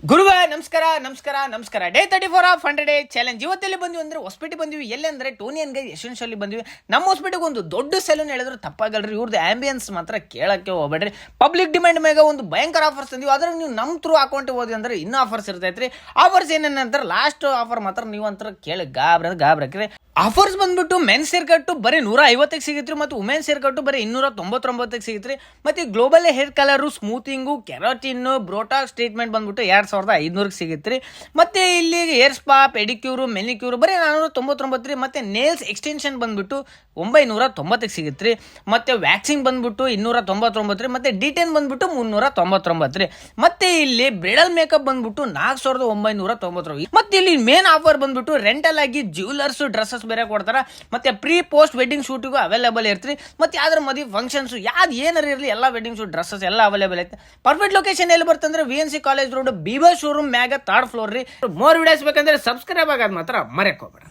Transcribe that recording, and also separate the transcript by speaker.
Speaker 1: ಗುರುವೇ ನಮಸ್ಕಾರ ನಮಸ್ಕಾರ ನಮಸ್ಕಾರ. Day 34 of 100 day challenge. ಇವತ್ತೆಲ್ಲಿ ಬಂದ್ವಿ ಅಂದ್ರೆ ಹೊಸಪೇಟೆ ಬಂದ್ವಿ. ಎಲ್ಲಿ ಅಂದ್ರೆ ಟೋನಿಯನ್ ಗೈ ಎಸೆನ್ಷಿಯಲಿ ಬಂದ್ವಿ. ನಮ್ಮ ಹೊಸಪೇಟೆಗೆ ಒಂದು ದೊಡ್ಡ ಸೆಲೂನ್ ಹೇಳಿದ್ರು ತಪ್ಪಾಗಲ್ರಿ. ಇವ್ರದ್ದು ಆಂಬಿಯನ್ಸ್ ಮಾತ್ರ ಕೇಳಕ್ಕೆ ಹೋಗ್ಬೇಡ್ರಿ. ಪಬ್ಲಿಕ್ ಡಿಮ್ಯಾಂಡ್ ಮೇಗ ಒಂದು ಭಯಂಕರ ಆಫರ್ಸ್ ತಂದಿವಿ. ಅದ್ರ ನೀವು ನಮ್ಮ ಥ್ರೂ ಅಕೌಂಟ್ ಹೋದ್ವಿ ಅಂದ್ರೆ ಇನ್ನೂ ಆಫರ್ಸ್ ಇರ್ತೈತ್ರಿ. ಆಫರ್ಸ್ ಏನೇನಂತಾರೆ ಲಾಸ್ಟ್ ಆಫರ್ ಮಾತ್ರ ನೀವು ಅಂತರ ಕೇಳಿ ಗಾಬ್ರಕ್ರಿ. ಆಫರ್ಸ್ ಬಂದ್ಬಿಟ್ಟು ಮೆನ್ಸ್ ಹೇರ್ ಕಟ್ಟು ಬರೀ 150ಕ್ಕೆ ಸಿಗಿತ್ರಿ, ಮತ್ತು ವುಮೆನ್ಸ್ ಹೇರ್ ಕಟ್ಟು ಬರೀ 299ಕ್ಕೆ ಸಿಗಿತ್ರಿ. ಮತ್ತೆ global hair colour, smoothing, keratin, botox treatment ಬಂದ್ಬಿಟ್ಟು 2500ಕ್ಕೆ ಸಿಗಿತ್ರಿ. ಮತ್ತೆ ಇಲ್ಲಿ ಹೇರ್ ಸ್ಪಾ, ಪೆಡಿಕ್ಯೂರು, ಮೆನಿಕ್ಯೂರು ಬರೀ 499 ರೀ. ಮತ್ತೆ ನೇಲ್ಸ್ ಎಕ್ಸ್ಟೆನ್ಷನ್ ಬಂದ್ಬಿಟ್ಟು 990ಕ್ಕೆ ಸಿಗಿತ್ರಿ. ಮತ್ತೆ ವ್ಯಾಕ್ಸಿಂಗ್ ಬಂದ್ಬಿಟ್ಟು 299 ರೀ. ಮತ್ತೆ ಡಿಟೇನ್ ಬಂದ್ಬಿಟ್ಟು 399 ರೀ. ಮತ್ತೆ ಇಲ್ಲಿ ಬ್ರೈಡಲ್ ಮೇಕಪ್ ಬಂದ್ಬಿಟ್ಟು 4990. ಮತ್ತೆ ಇಲ್ಲಿ ಮೇನ್ ಆಫರ್ ಬಂದ್ಬಿಟ್ಟು ರೆಂಟಲ್ ಆಗಿ ಜ್ಯುವೆಲರ್ಸ್, ಡ್ರೆಸ್ಸಸ್ ಬೇರೆ ಕೊಡ್ತಾರ. ಮತ್ತೆ ಪ್ರೀ ಪೋಸ್ಟ್ ವೆಡ್ಡಿಂಗ್ ಶೂಟಿಗೂ ಅವೈಲೇಬಲ್ ಇರ್ತೀರಿ. ಮತ್ತೆ ಯಾವ್ದ್ರ ಮದುವೆ ಫಂಕ್ಷನ್ಸ್ ಯಾವ್ದು ಏನಾರು ಇರಲಿ ಎಲ್ಲ ವೆಡ್ಡಿಂಗ್ ಶೂಟ್ ಡ್ರೆಸ್ಸಸ್ ಎಲ್ಲ ಅವೈಲೇಬಲ್ ಐತೆ. ಪರ್ಫೆಕ್ಟ್ ಲೊಕೇಶನ್ ಎಲ್ಲಿ ಬರ್ತಂದ್ರೆ VNC college road, Biba showroom ಮ್ಯಾಗ 3rd ಫ್ಲೋರ್ ರೀ. ಮೋರ್ ವಿಡಿಯೋಸ್ ಬೇಕಂದ್ರೆ ಸಬ್ಸ್ಕ್ರೈಬ್ ಆಗೋದು ಮಾತ್ರ ಮರೆಕೋಬೇಡ.